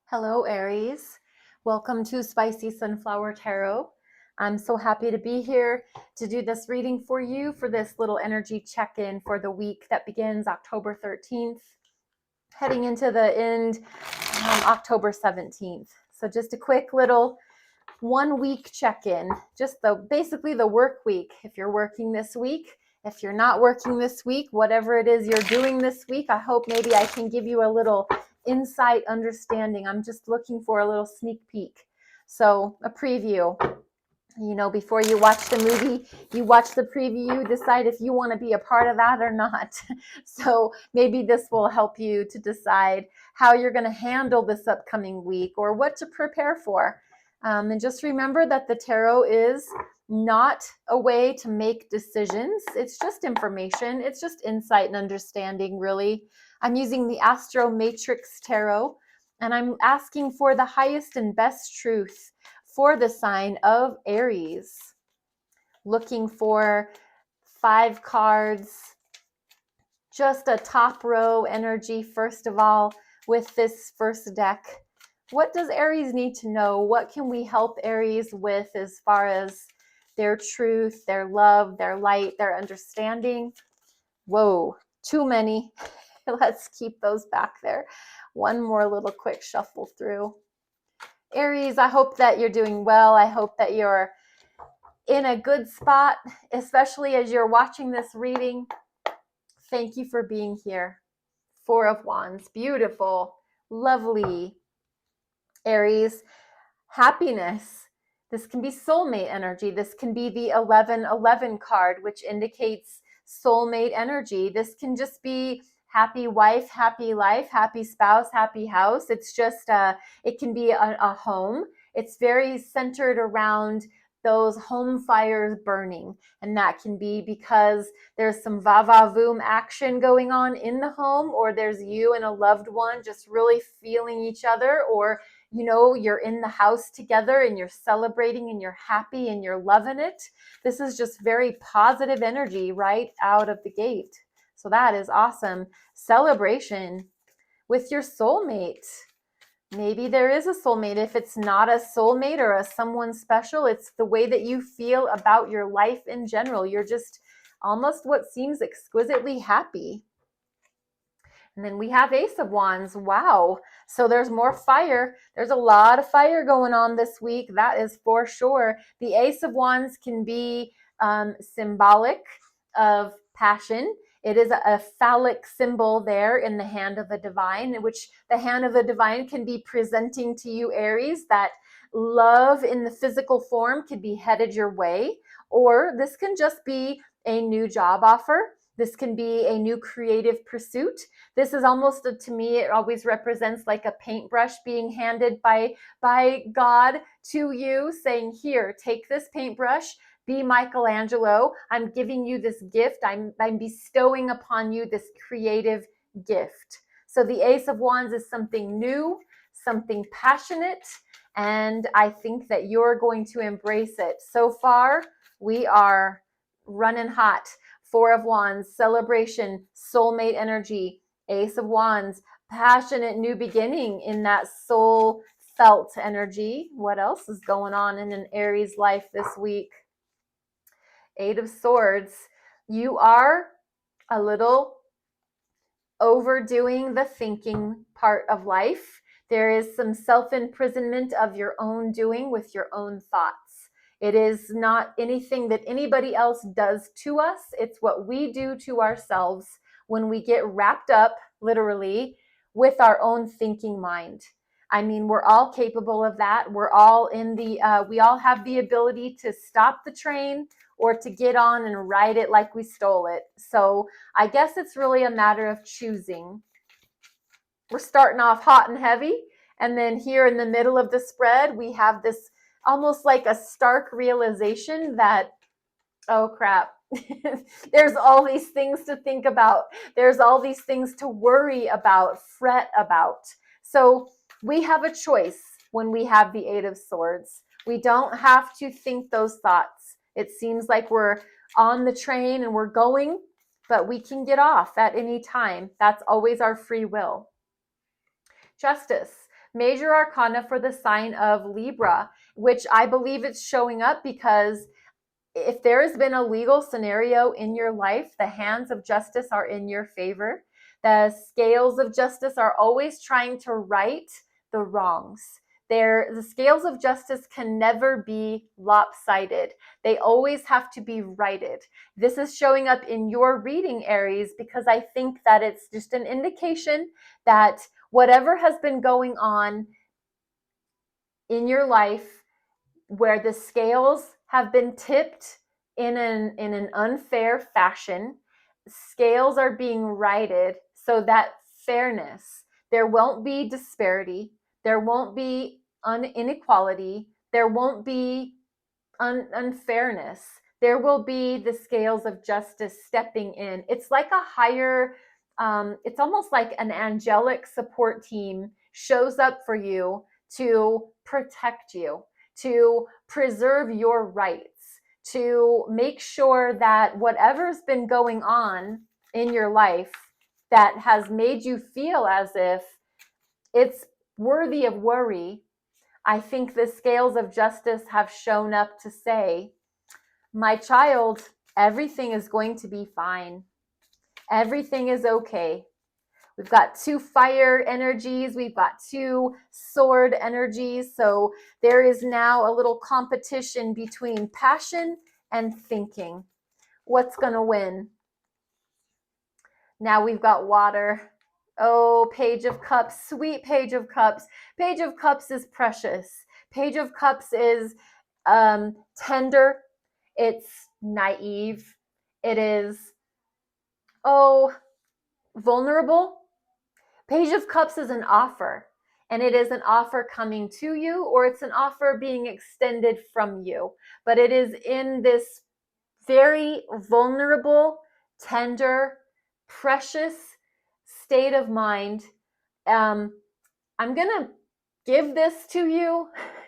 Hello, Aries. Welcome to Spicy Sunflower Tarot. I'm so happy to be here to do this reading for you for this little energy check-in for the week that begins October 13th, heading into the end October 17th. So just a quick little 1 week check-in, just basically the work week. If you're working this week, if you're not working this week, whatever it is you're doing this week, I hope maybe I can give you a little insight, understanding. I'm just looking for a little sneak peek. So a preview, before you watch the movie, you watch the preview, you decide if you want to be a part of that or not. So maybe this will help you to decide how you're going to handle this upcoming week or what to prepare for. And just remember that the tarot is not a way to make decisions. It's just information. It's just insight and understanding, really. I'm using the Astro Matrix Tarot, and I'm asking for the highest and best truth for the sign of Aries. Looking for 5 cards, just a top row energy, first of all, with this first deck. What does Aries need to know? What can we help Aries with as far as their truth, their love, their light, their understanding? Whoa, too many. Let's keep those back there. One more little quick shuffle through. Aries, I hope that you're doing well. I hope that you're in a good spot, especially as you're watching this reading. Thank you for being here. 4 of Wands, beautiful, lovely. Aries, happiness. This can be soulmate energy. This can be the 1111 card, which indicates soulmate energy. This can just be happy wife, happy life, happy spouse, happy house. It's just, it can be a home. It's very centered around those home fires burning. And that can be because there's some va-va-voom action going on in the home, or there's you and a loved one just really feeling each other, or you're in the house together and you're celebrating and you're happy and you're loving it. This is just very positive energy right out of the gate. So that is awesome. Celebration with your soulmate. Maybe there is a soulmate. If it's not a soulmate or a someone special, it's the way that you feel about your life in general. You're just almost what seems exquisitely happy. And then we have Ace of Wands. Wow. So there's more fire. There's a lot of fire going on this week. That is for sure. The Ace of Wands can be symbolic of passion. It is a phallic symbol there in the hand of the divine, which the hand of the divine can be presenting to you, Aries, that love in the physical form could be headed your way, or this can just be a new job offer. This can be a new creative pursuit. This is almost, to me, it always represents like a paintbrush being handed by God to you, saying, here, take this paintbrush, be Michelangelo. I'm giving you this gift. I'm bestowing upon you this creative gift. So the Ace of Wands is something new, something passionate, and I think that you're going to embrace it. So far, we are running hot. 4 of Wands, celebration, soulmate energy. Ace of Wands, passionate new beginning in that soul felt energy. What else is going on in an Aries life this week? 8 of Swords, you are a little overdoing the thinking part of life. There is some self-imprisonment of your own doing with your own thoughts. It is not anything that anybody else does to us. It's what we do to ourselves when we get wrapped up, literally, with our own thinking mind. I mean, we're all capable of that. We're all we all have the ability to stop the train or to get on and ride it like we stole it. So I guess it's really a matter of choosing. We're starting off hot and heavy, and then here in the middle of the spread, we have this almost like a stark realization that, oh crap, there's all these things to think about. There's all these things to worry about, fret about. So we have a choice when we have the 8 of Swords. We don't have to think those thoughts. It seems like we're on the train and we're going, but we can get off at any time. That's always our free will. Justice. Major Arcana for the sign of Libra, which I believe it's showing up because if there has been a legal scenario in your life, the hands of justice are in your favor. The scales of justice are always trying to right the wrongs. The scales of justice can never be lopsided. They always have to be righted. This is showing up in your reading, Aries, because I think that it's just an indication that whatever has been going on in your life where the scales have been tipped in an unfair fashion, scales are being righted so that fairness, there won't be disparity, there won't be inequality, there won't be unfairness. There will be the scales of justice stepping in. It's like a higher, it's almost like an angelic support team shows up for you to protect you, to preserve your rights, to make sure that whatever's been going on in your life that has made you feel as if it's worthy of worry, I think the scales of justice have shown up to say, my child, everything is going to be fine. Everything is okay. We've got 2 fire energies. We've got 2 sword energies. So there is now a little competition between passion and thinking. What's going to win? Now we've got water. Oh, Page of Cups, sweet Page of Cups. Page of Cups is precious. Page of Cups is tender. It's naive. It is, vulnerable. Page of Cups is an offer, and it is an offer coming to you, or it's an offer being extended from you. But it is in this very vulnerable, tender, precious state of mind. I'm going to give this to you.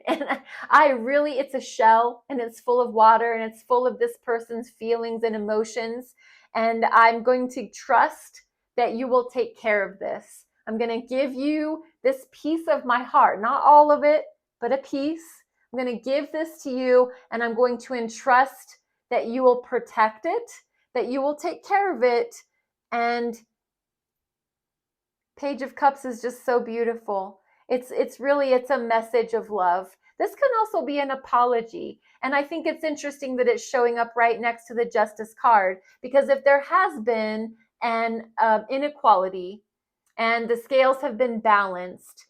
And it's a shell, and it's full of water, and it's full of this person's feelings and emotions. And I'm going to trust that you will take care of this. I'm going to give you this piece of my heart, not all of it, but a piece. I'm going to give this to you, and I'm going to entrust that you will protect it, that you will take care of it. And Page of Cups is just so beautiful. It's really a message of love. This can also be an apology. And I think it's interesting that it's showing up right next to the Justice card, because if there has been an inequality and the scales have been balanced,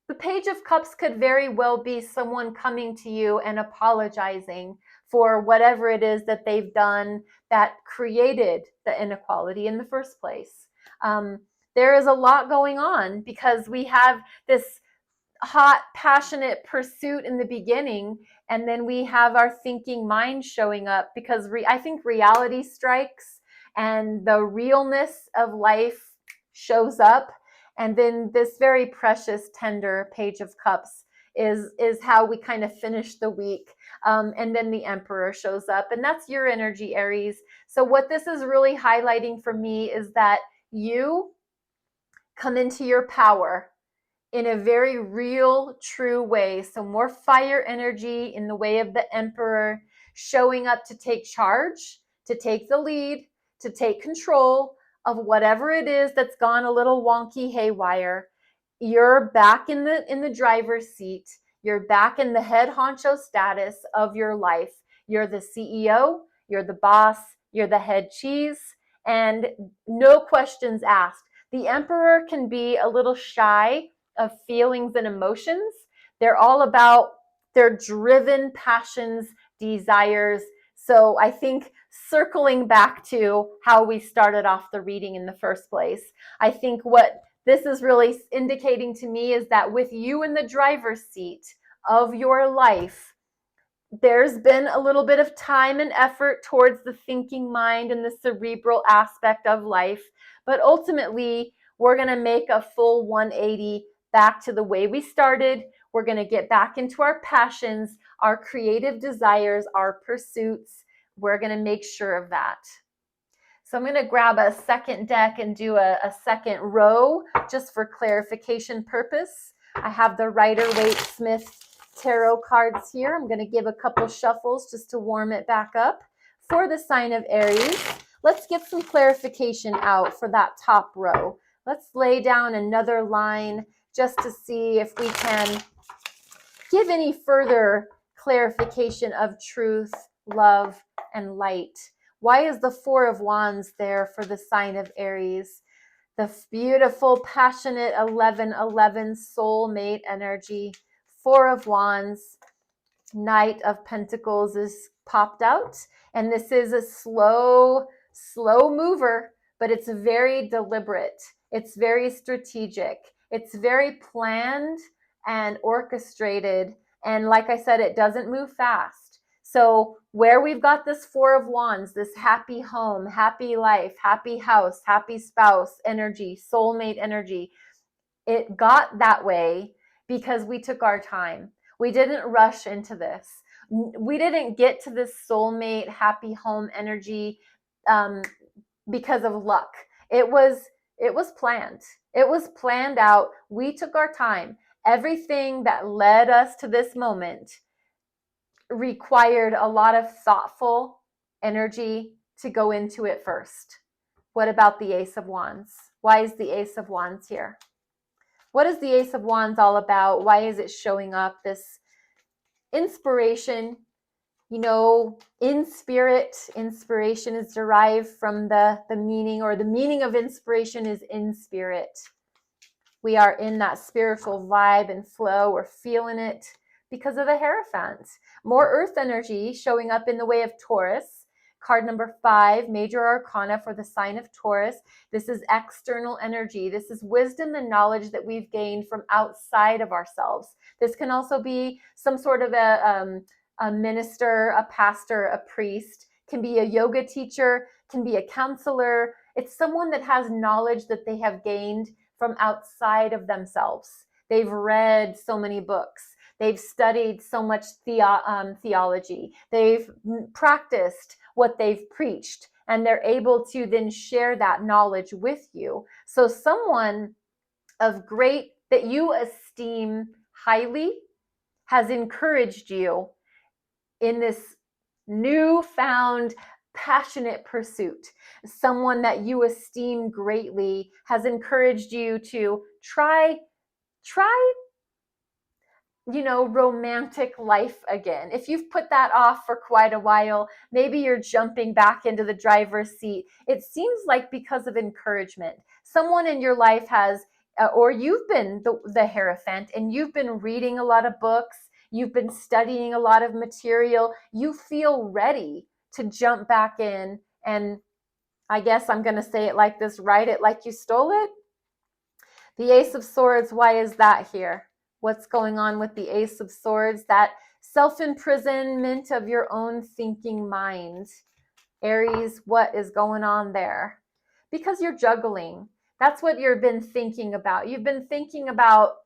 the Page of Cups could very well be someone coming to you and apologizing for whatever it is that they've done that created the inequality in the first place. There is a lot going on because we have this hot, passionate pursuit in the beginning, and then we have our thinking mind showing up because I think reality strikes and the realness of life shows up. And then this very precious, tender Page of Cups is how we kind of finish the week. And then the Emperor shows up, and that's your energy, Aries. So what this is really highlighting for me is that you come into your power in a very real, true way. So more fire energy in the way of the Emperor showing up to take charge, to take the lead, to take control of whatever it is that's gone a little wonky haywire. You're back in the driver's seat. You're back in the head honcho status of your life. You're the CEO, you're the boss, you're the head cheese, and no questions asked. The Emperor can be a little shy of feelings and emotions. They're all about their driven passions, desires. So I think circling back to how we started off the reading in the first place, I think what this is really indicating to me is that with you in the driver's seat of your life, there's been a little bit of time and effort towards the thinking mind and the cerebral aspect of life. But ultimately, we're going to make a full 180 back to the way we started. We're going to get back into our passions, our creative desires, our pursuits. We're going to make sure of that. So I'm going to grab a second deck and do a second row just for clarification purpose. I have the Rider-Waite-Smith tarot cards here. I'm going to give a couple shuffles just to warm it back up for the sign of Aries. Let's get some clarification out for that top row. Let's lay down another line just to see if we can give any further clarification of truth, love, and light. Why is the Four of Wands there for the sign of Aries? The beautiful, passionate 11-11 soulmate energy. Four of Wands, Knight of Pentacles is popped out. And this is a slow mover, but it's very deliberate. It's very strategic. It's very planned and orchestrated. And like I said, it doesn't move fast. So where we've got this Four of Wands, this happy home, happy life, happy house, happy spouse energy, soulmate energy, it got that way because we took our time. We didn't rush into this. We didn't get to this soulmate, happy home energy because of luck. It was planned. It was planned out. We took our time. Everything that led us to this moment required a lot of thoughtful energy to go into it first. What about the Ace of Wands? Why is the Ace of Wands here? What is the Ace of Wands all about? Why is it showing up? This inspiration, in spirit. Inspiration is derived from the meaning, or the meaning of inspiration is in spirit. We are in that spiritual vibe and flow. We're feeling it because of the Hierophant. More earth energy showing up in the way of Taurus. Card number 5, Major Arcana for the sign of Taurus. This is external energy. This is wisdom and knowledge that we've gained from outside of ourselves. This can also be some sort of a minister, a pastor, a priest, can be a yoga teacher, can be a counselor. It's someone that has knowledge that they have gained from outside of themselves. They've read so many books. They've studied so much theology. They've practiced what they've preached, and they're able to then share that knowledge with you. So someone of great, that you esteem highly, has encouraged you in this newfound passionate pursuit. Someone that you esteem greatly has encouraged you to try romantic life again. If you've put that off for quite a while, maybe you're jumping back into the driver's seat. It seems like because of encouragement, someone in your life has, or you've been the Hierophant, and you've been reading a lot of books, you've been studying a lot of material, you feel ready to jump back in, and I guess I'm going to say it like this, write it like you stole it. The Ace of Swords, why is that here? What's going on with the Ace of Swords? That self-imprisonment of your own thinking mind. Aries, what is going on there? Because you're juggling. That's what you've been thinking about. You've been thinking about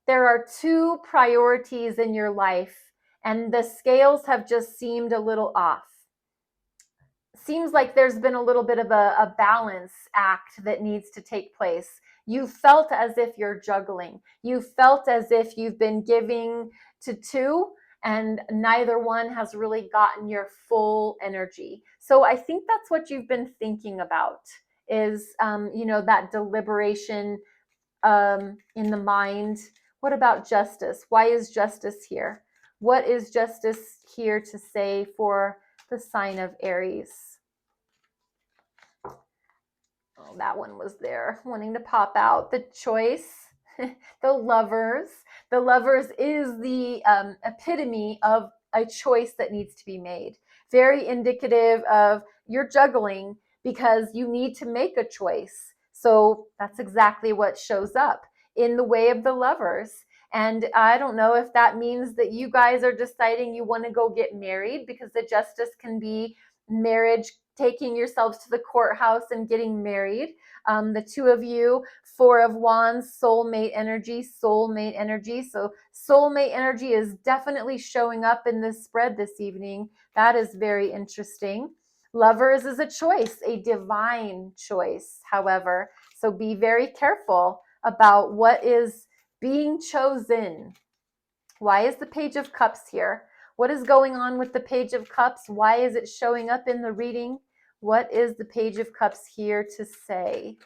there are two priorities in your life, and the scales have just seemed a little off. Seems like there's been a little bit of a balance act that needs to take place. You felt as if you're juggling. You felt as if you've been giving to two, and neither one has really gotten your full energy. So I think that's what you've been thinking about is, that deliberation in the mind. What about justice? Why is justice here? What is justice here to say for the sign of Aries? Oh, that one was there, wanting to pop out. The choice, the Lovers. The Lovers is the epitome of a choice that needs to be made. Very indicative of you're juggling because you need to make a choice. So that's exactly what shows up in the way of the Lovers. And I don't know if that means that you guys are deciding you want to go get married, because the Justice can be marriage, taking yourselves to the courthouse and getting married. The two of you, Four of Wands, soulmate energy. So soulmate energy is definitely showing up in this spread this evening. That is very interesting. Lovers is a choice, a divine choice, however. So be very careful about what is being chosen. Why is the Page of Cups here? What is going on with the Page of Cups? Why is it showing up in the reading? What is the Page of Cups here to say?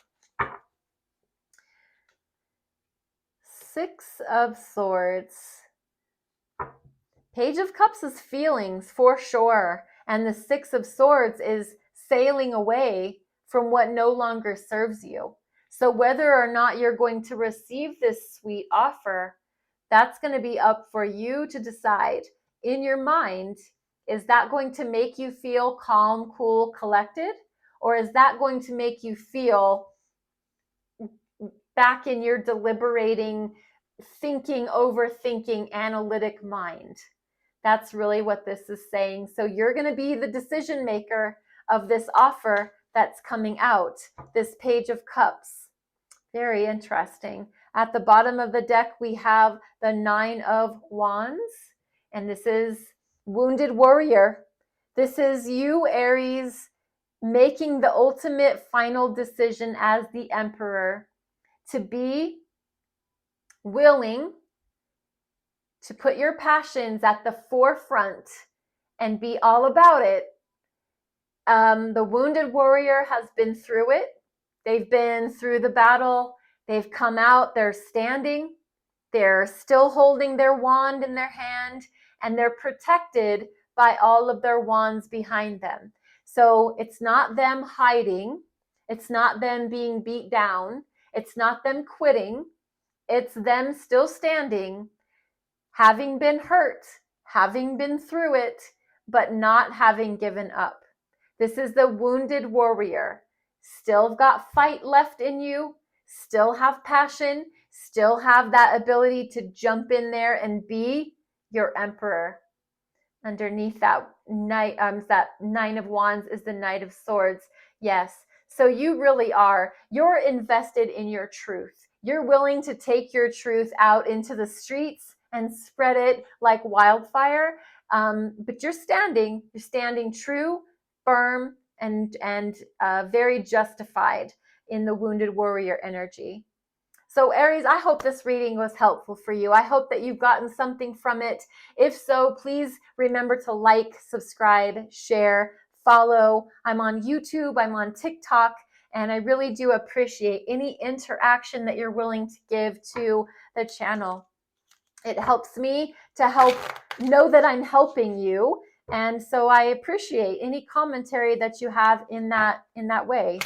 Six of Swords. Page of Cups is feelings for sure. And the Six of Swords is sailing away from what no longer serves you. So whether or not you're going to receive this sweet offer, that's going to be up for you to decide in your mind. Is that going to make you feel calm, cool, collected? Or is that going to make you feel back in your deliberating, thinking, overthinking, analytic mind? That's really what this is saying. So you're going to be the decision maker of this offer that's coming out, this Page of Cups. Very interesting. At the bottom of the deck, we have the Nine of Wands, and this is Wounded Warrior. This is you, Aries, making the ultimate final decision as the Emperor to be willing to put your passions at the forefront and be all about it. The Wounded Warrior has been through it. They've been through the battle. They've come out. They're standing. They're still holding their wand in their hand, and they're protected by all of their wands behind them. So it's not them hiding. It's not them being beat down. It's not them quitting. It's them still standing, having been hurt, having been through it, but not having given up. This is the Wounded Warrior. Still got fight left in you, still have passion, still have that ability to jump in there and be your Emperor. Underneath that Nine of Wands is the Knight of Swords. Yes, so you really are. You're invested in your truth. You're willing to take your truth out into the streets and spread it like wildfire. But you're standing true, firm, and very justified in the Wounded Warrior energy. So Aries, I hope this reading was helpful for you. I hope that you've gotten something from it. If so, please remember to like, subscribe, share, follow. I'm on YouTube, I'm on TikTok, and I really do appreciate any interaction that you're willing to give to the channel. It helps me to help know that I'm helping you. And so I appreciate any commentary that you have in that way.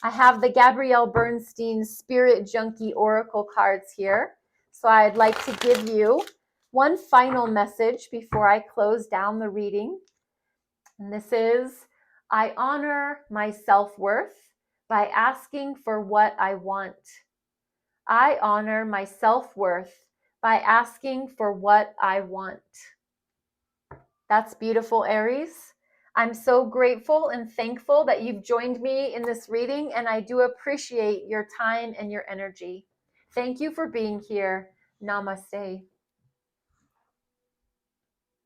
I have the Gabrielle Bernstein Spirit Junkie Oracle cards here. So I'd like to give you one final message before I close down the reading. And this is, I honor my self-worth by asking for what I want. I honor my self-worth by asking for what I want. That's beautiful, Aries. I'm so grateful and thankful that you've joined me in this reading, and I do appreciate your time and your energy. Thank you for being here. Namaste.